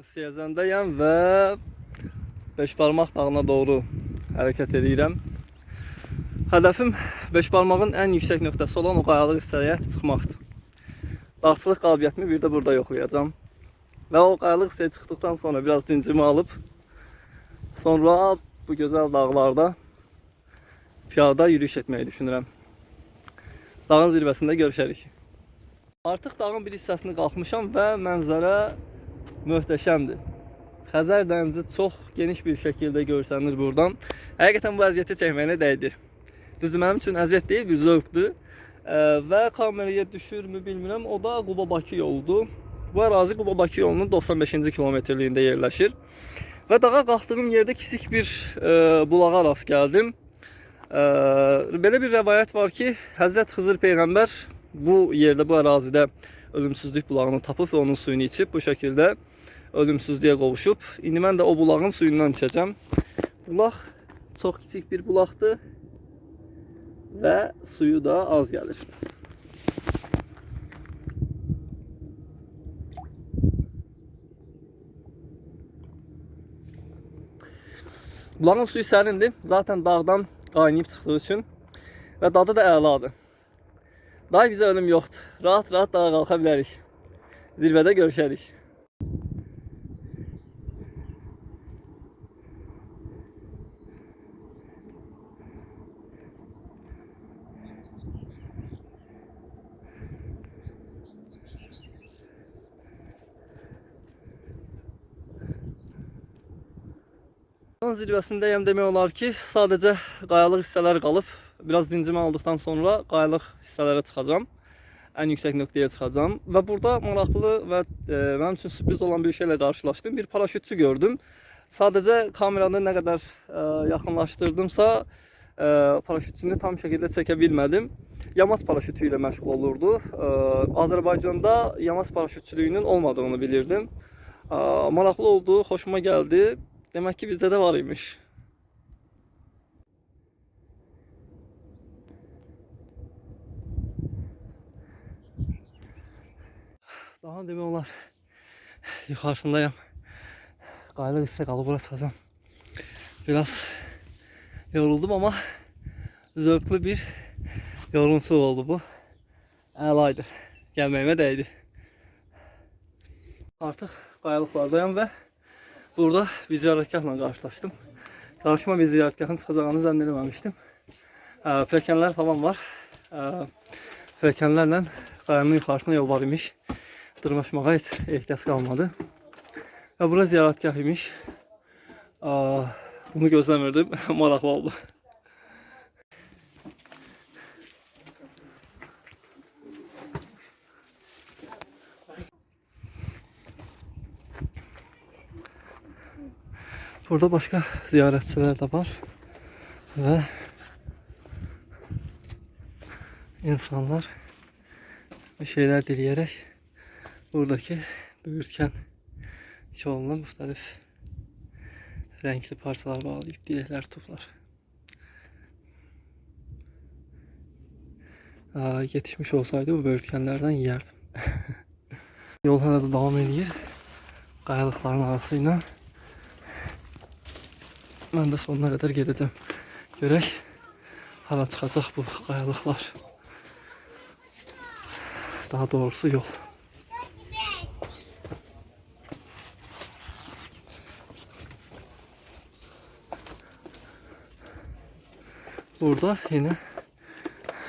Siyəzəndəyəm və Beşbarmaq dağına doğru hərəkət edirəm. Hədəfim Beşbarmağın ən yüksək nöqtəsi olan o qayalıq hissəyə çıxmaqdır. Dağçılıq qabiliyyətimi bir də burada yoxlayacağım. Və o qayalıq hissəyə çıxdıqdan sonra biraz dincimi alıb, sonra bu gözəl dağlarda piyada yürüyüş etməyi düşünürəm. Dağın zirvəsində görüşərik. Artıq dağın bir hissəsini qalxmışam və mənzərə möhtəşəmdir. Xəzər dənizi çox geniş bir şəkildə görsənir buradan. Həqiqətən bu əziyyəti çəkməyinə dəydi. Düzdür, mənim üçün əziyyət deyil, bir zövqdür. Və kameraya düşürmü bilmirəm, o da Quba-Bakı yoludur. Bu ərazi Quba-Bakı yolunun 95-ci kilometrliyində yerləşir. Və dağa qalxdığım yerdə kiçik bir bulağa rast gəldim. Belə bir rəvayət var ki, Həzrət Xızır Peyğəmbər bu yerdə, bu ərazidə ölümsüzlük bulağını tapıb və onun suyunu içib bu şəkildə ölümsüzlüyə qovuşub. İndi mən də o bulağın suyundan içəcəm. Bulaq çox kiçik bir bulaqdır və suyu da az gəlir. Bulağın suyu sərindir. Zaten dağdan qaynayıb çıxdığı üçün və dadı da əladır. Day bizə ölüm yoxdur. Rahat-rahat dağa qalxa bilərik. Zirvədə görüşərik. Dağın zirvəsindəyəm demək olar ki, sadəcə qayalıq hissələr qalıb. Biraz dincimi aldıqdan sonra qayalıq hissələrə çıxacağam. Ən yüksək nöqtəyə çıxacağam. Və burada maraqlı və mənim üçün sürpriz olan bir şeylə qarşılaşdım. Bir paraşütçü gördüm. Sadəcə kameranı nə qədər yaxınlaşdırdımsa, paraşütçünü tam şəkildə çəkə bilmədim. Yamaç paraşütü ilə məşğul olurdu. Azərbaycanda yamaç paraşütçülüyünün olmadığını bilirdim. Maraqlı oldu, xoşuma gəldi. Demək ki, bizdə də var imiş. Daha demək olar, yuxarısındayım. Qayalıq hissə qalıb bura çıxacam. Biraz yoruldum, amma zövqlü bir yorğunçuluq oldu bu. Əlaydı. Gəlməyimə dəydi. Artıq qayalıqlardayım və burada bir ziyarətgahla qarşılaşdım. Qarşıma bir ziyarətgahın çıxacağını zənn eləməmişdim. Pilləkənlər falan var. Pilləkənlərlə qayanın yuxarısına yol var imiş. Dırmaşmağa heç ehtiyac qalmadı. Və bura ziyarətgah imiş. Bunu gözləmirdim. Maraqlı oldu. Burada başka ziyaretçiler de var ve insanlar bir şeyler dileyerek buradaki büyürtken çoğunluğu muhtelif renkli parçalar bağlayıp dilekler tutlar. Yetişmiş olsaydı bu büyürtkenlerden yerdim. Yol hala da devam ediyor. Qayalıqların arasıyla. Ben de sonuna kadar gedəcəm. Görək hala çıxacaq bu qayalıqlar. Daha doğrusu yol. Burada yine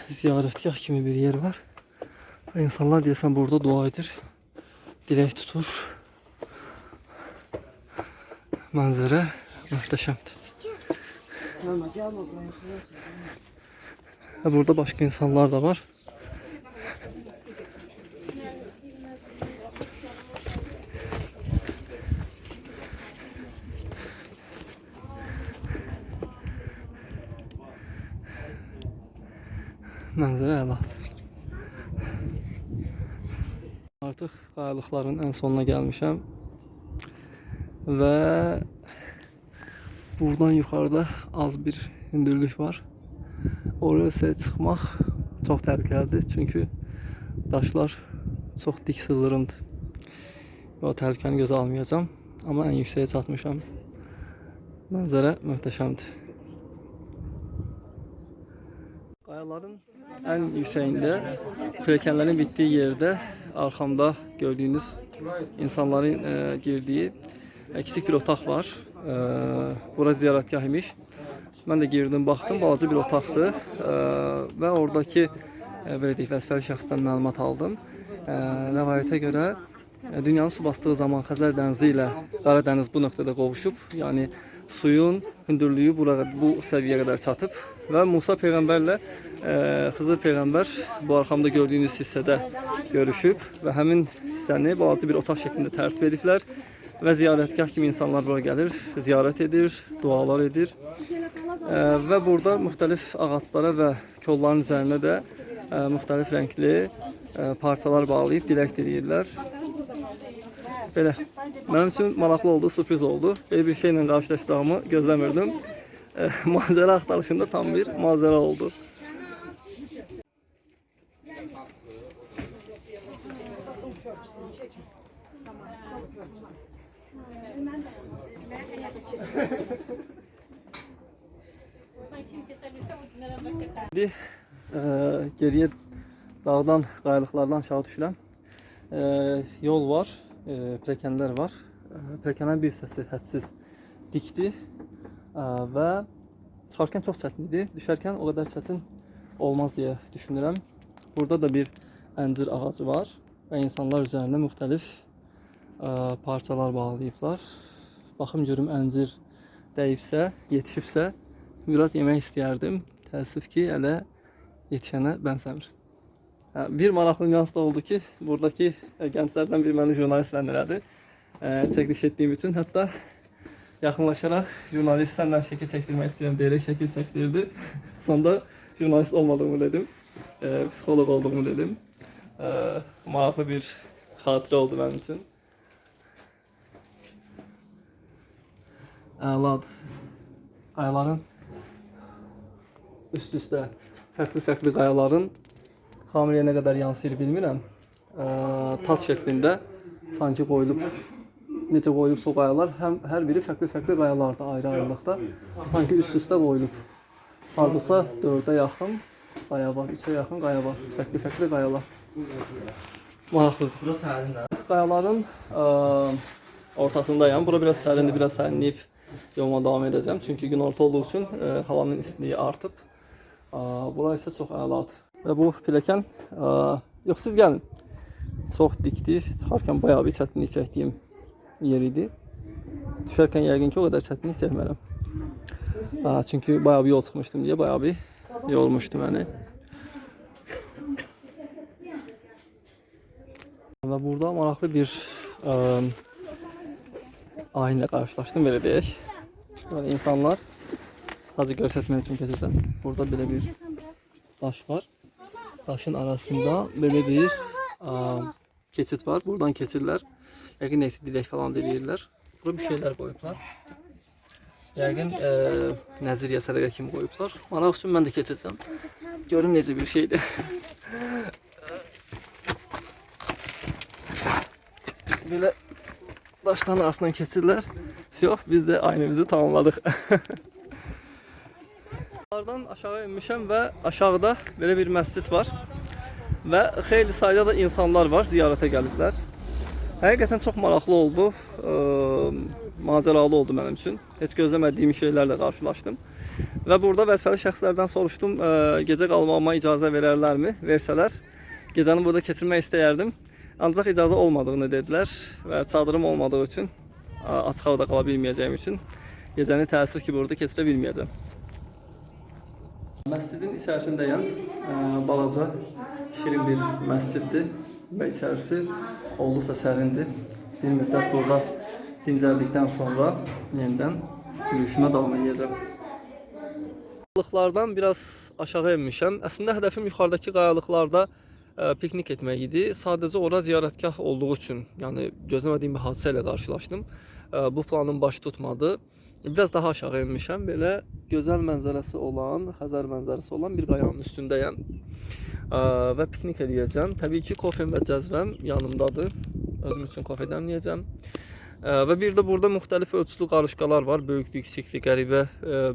ziyaretgah kimi bir yer var. İnsanlar deyəsən burada dua edir. Dilək tutur. Mənzərə möhtəşəmdir. Burada başka insanlar da var. Mənzərə əladır. Artıq qayalıqların ən sonuna gəlmişəm. Və buradan yukarıda az bir hündürlük var. Oraya çıxmaq çox təhlükəlidir. Çünki daşlar çox dik sıldırımdır. O təhlükəni gözə almayacağam. Amma ən yüksəyə çatmışam. Mənzərə möhtəşəmdir. Qayaların ən yüksəyində, pilləkənlərin bitdiyi yerdə arxamda gördüyünüz insanların girdiyi kiçik bir otaq var. Bura ziyarətgah imiş. Mən də girdim, baxdım, balaca bir otaqdır və oradakı belə deyək, vəzifəli şəxsdən məlumat aldım. Rəvayətə görə dünyanın su bastığı zaman Xəzər dənizi ilə Qara dəniz bu nöqtədə qovuşub, yəni suyun hündürlüyü bu səviyyəyə qədər çatıb və Musa peyğəmbərlə Xızır peyğəmbər bu arxamda gördüyünüz hissədə görüşüb və həmin hissəni balaca bir otaq şəklində tərtib ediblər və ziyarətgah kimi insanlar bura gəlir, ziyarət edir, dualar edir və burada müxtəlif ağaclara və kolların üzərində də müxtəlif rəngli parçalar bağlayıb dilək diləyirlər. Belə, mənim üçün maraqlı oldu, sürpriz oldu. Belə bir şeylə qarşılaşacağımı gözləmirdim. Manzara axtarışında tam bir manzara oldu. İndi geriyə dağdan, qayalıqlardan aşağı düşürəm. Yol var, pilləkənlər var. Pilləkənin bir hissəsi hədsiz dikdir və çıxarkən çox çətin idi. Düşərkən o qədər çətin olmaz deyə düşünürəm. Burada da bir əncir ağacı var və insanlar üzərində müxtəlif parçalar bağlayıblar. Baxım görüm əncir dəyibsə, yetişibsə biraz yemək istəyərdim. Təəssüf ki, hələ yetişənə bənzəmir. Bir maraqlı nüans da oldu ki, buradakı gənclərdən biri məni jurnalistlə elədi. Çəkiliş etdiyim üçün, hətta yaxınlaşaraq jurnalist səndən şəkil çəkdirmək istəyirəm deyərək şəkil çəkdirdi. Sonda jurnalist olmadığımı dedim, psixoloq olduğumu dedim. Maraqlı bir xatirə oldu mənim üçün. Əladır. Qayaların üst-üstə fərqli qayaların kameriyə nə qədər yansıyır bilmirəm. Tas şəklində sanki qoyulub, necə qoyulubsa o qayalar, hər biri fərqli qayalardır ayrı-ayrılıqda. Sanki üst-üstə qoyulub. Hardasa 4-ə yaxın qaya var, 3-ə yaxın qaya var. Fərqli qayalar. Maraqlıdır. Burası sərindir. Qayaların ortasındayım. Bura biraz sərindir, biraz sərinləyib yoluma davam edəcəm. Çünki günorta olduğu üçün havanın istiliyi artıb. Bura isə çox əladır. Və bu pilləkən, yox siz gəlin, çox dikdir. Çıxarkən bayağı bir çətinlik çəkdiyim yer idi. Düşərkən yəqin ki o qədər çətinlik çəkmərəm. Çünki bayağı bir yol çıxmışdım deyə bayağı bir yormuşdu məni. Və burada maraqlı bir ayinlə qarşılaşdım, belə deyək. Böyle insanlar sadəcə göstərmək üçün keçəcəm. Burada belə bir daş var. Daşın arasında belə bir keçid var. Buradan keçirlər. Yəqin neysə dilək falan deyirlər. Burada bir şeylər qoyublar. Yəqin nəziriyyə sədəqə kimi qoyublar. Maraq üçün mən də keçəcəm. Görüm necə bir şeydir. Belə daşların arasından keçirlər. Yox, biz də aynımızı tamamladıq. Dağlardan aşağı inmişəm və aşağıda belə bir məscid var. Və xeyli sayda da insanlar var, ziyarətə gəliblər. Həqiqətən çox maraqlı oldu, macəralı oldu mənim üçün. Heç gözləmədiyim şeylərlə qarşılaşdım. Və burada vəzifəli şəxslərdən soruşdum, gecə qalmağıma icazə verərlərmi? Versələr, gecəni burada keçirmək istəyərdim. Ancaq icazə olmadığını dedilər və çadırım olmadığı üçün, açıq havada qala bilməyəcəyim üçün gecəni təəssüf ki, burada keçirə bilməyəcəm. Məscidin içərisindəyəm. Balaca, şirin bir məsciddir və içərisi olduqca sərindir. Bir müddət burada dincəldikdən sonra yenidən yürüyüşümə davam edəcəm. Qayalıqlardan biraz aşağı enmişəm. Əslində hədəfim yuxarıdakı qayalıqlarda piknik etmək idi. Sadəcə ora ziyarətgah olduğu üçün, yəni gözləmədiyim bir hadisə ilə qarşılaşdım. Bu planım baş tutmadı. Biraz daha aşağı enmişəm. Belə gözəl mənzərəsi olan, Xəzər mənzərəsi olan bir qayanın üstündəyəm. Və piknik edəcəm. Təbii ki, kofem və cəzvəm yanımdadır. Özüm üçün kofe dəmləyəcəm. Və bir də burada müxtəlif ölçülü qarışqalar var. Böyüklü, kiçikli, qəribə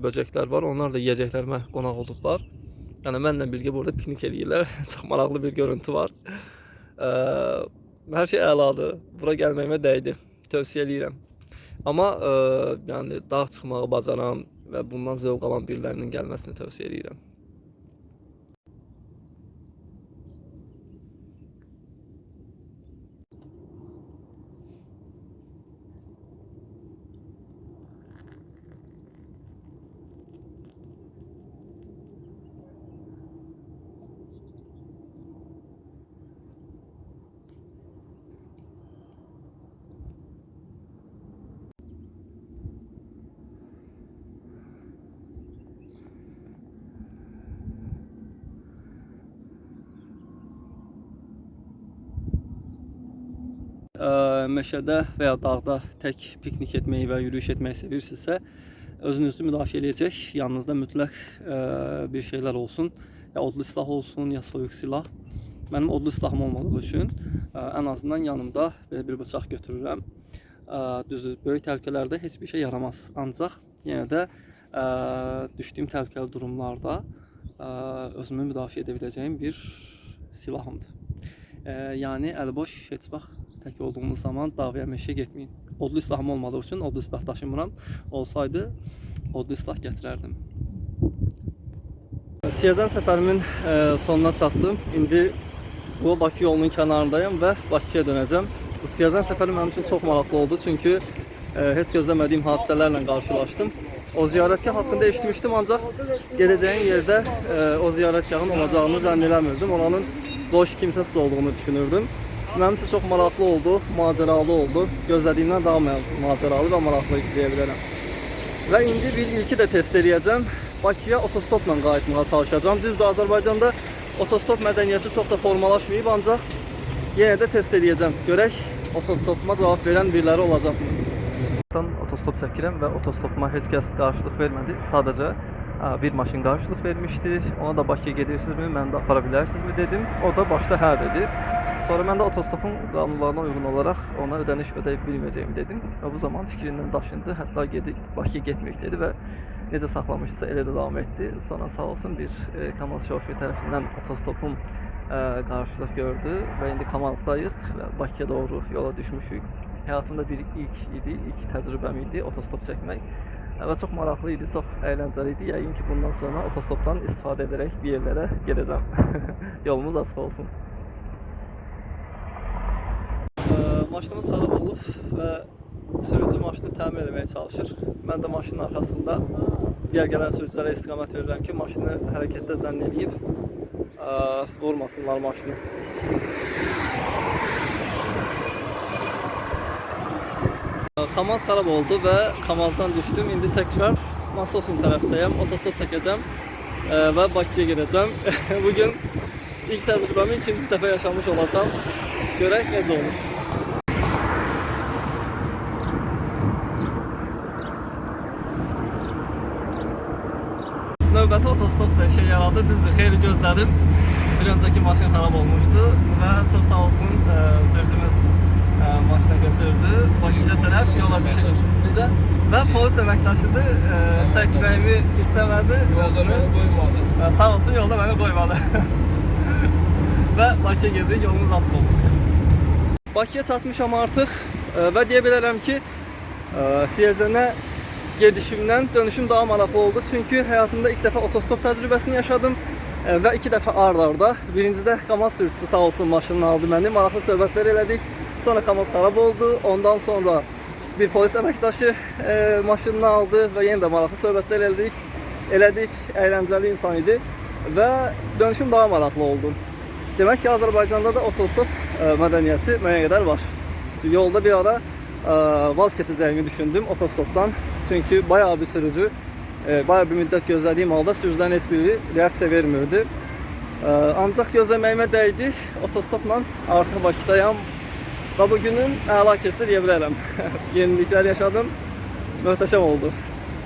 böcəklər var. Onlar da yiyəcəklərimə qonaq olublar. Yəni mənlə birgə burada piknik eləyirlər. Çox maraqlı bir görüntü var. Hər şey əladır. Bura gəlməyimə dəydi. Tövsiyə edirəm. Amma yəni dağ çıxmağı bacaran və bundan zövq alan birilərinin gəlməsini tövsiyə edirəm. Meşədə və ya dağda tək piknik etməyi və yürüyüş etməyi sevirsinizsə, özünüzü müdafiə edəcək yanınızda mütləq bir şeylər olsun. Ya odlu silah olsun, ya soyuq silah. Mənim odlu silahım olmadığı üçün ən azından yanımda belə bir bıçaq götürürəm. Düzdür, böyük təhlükələrdə heç bir şey yaramaz. Ancaq yenə də düşdüyüm təhlükəli durumlarda özümü müdafiə edə biləcəyim bir silahımdır. Yəni əliboş heç vaxt tək olduğumuz zaman dağ və ya meşəyə getməyin. Odlu silahım olmadığı üçün odlu silah daşımıram. Olsaydı odlu silah gətirərdim. Siyəzən səfərimin sonuna çatdım. İndi bu Bakı yolunun kənarındayım və Bakıya dönəcəm. Bu Siyəzən səfəri mənim üçün çox maraqlı oldu. Çünki heç gözləmədiyim hadisələrlə qarşılaşdım. O ziyarətgah haqqında eşitmişdim, ancaq gedəcəyim yerdə o ziyarətgahın olacağını zənn eləmirdim. Oranın boş, kimsəsiz olduğunu düşünürdüm. Mənim üçün çox maraqlı oldu, macəralı oldu. Gözlədiyimdən daha macəralı və maraqlı deyə bilərəm. Və indi bir ilki də test edəcəm. Bakıya otostopla qayıtmağa çalışacağım. Düzdür, Azərbaycanda otostop mədəniyyəti çox da formalaşmayıb, ancaq yenə də test edəcəm. Görək, otostopuma cavab verən biriləri olacaqmı? Otostop çəkirəm və otostopuma heç kəs qarşılıq vermədi. Sadəcə bir maşın qarşılıq vermişdi. Ona da Bakıya gedirsinizmi, məni də apara bilərsinizmi dedim. O da başda hə dedi. Sonra mən də otostopun qanunlarına uyğun olaraq ona ödəniş ödəyə bilməyəcəyimi dedim. Və bu zaman fikrindən daşındı. Hətta Bakıya getməyək dedi və necə saxlamışsa elə də davam etdi. Sonra sağ olsun bir Kamaz şoförü tərəfindən otostopum qarşılıq gördü və indi Kamazdayıq və Bakıya doğru yola düşmüşük. Həyatımda bir ilk idi, ilk təcrübəm idi otostop çəkmək. Və çox maraqlı idi, çox əyləncəli idi. Yəqin ki, bundan sonra otostopdan istifadə edərək bir yerlərə gedəcəm. Yolumuz açıq olsun. Maşınımız xarab olub və sürücü maşını təmir etməyə çalışır. Mən də maşının arxasında digər gələn sürücülərə istiqamət verirəm ki, maşını hərəkətdə zənn edib vurmasınlar maşını. Kamaz xarab oldu və Kamazdan düşdüm. İndi təkrar Nasosun tərəfdəyəm. Otostop çəkəcəm və Bakıya gedəcəm. Bugün ilk təcrübəmi ikinci dəfə yaşamış olacağım. Görək necə olur. Növbəti otostop da işe yaradı. Düzdür, xeyli gözlədim. Bir öncəki maşın xarab olmuşdu və çox sağ olsun sürücümüz maşına götürdü. Bakıya tərəf yola düşdük. Və polis əməkdaşıdır, çəkməyimi istəmədi. Yolda məni qoymadı. Sağ olsun, yolda məni qoymadı. Və Bakıya gedirik, yolumuz açıq olsun. Bakıya çatmışam artıq və deyə bilərəm ki, Siyəzənə gedişimdən dönüşüm daha maraqlı oldu. Çünki həyatımda ilk dəfə otostop təcrübəsini yaşadım və 2 dəfə ard-arda. Birincidə Kamaz sürücüsü sağ olsun maşını aldı məni, maraqlı söhbətlər elədik. Sonra Kamaz xarab oldu. Ondan sonra bir polis əməkdaşı maşınını aldı və yenə də maraqlı söhbətlər elədik. Əyləncəli insan idi və dönüşüm daha maraqlı oldu. Demək ki, Azərbaycanda da otostop mədəniyyəti mənə qədər var. Yolda bir ara vaz keçəcəyimi düşündüm otostopdan. Çünki bayağı bir sürücü, bayağı bir müddət gözlədiyim halda sürücülərin heç biri reaksiya vermirdi. Ancaq gözləməyimə dəydi. Otostopla artıq Bakıdayam. Və bugünün əla keçdi deyə bilərəm. Yeniliklər yaşadım. Möhtəşəm oldu.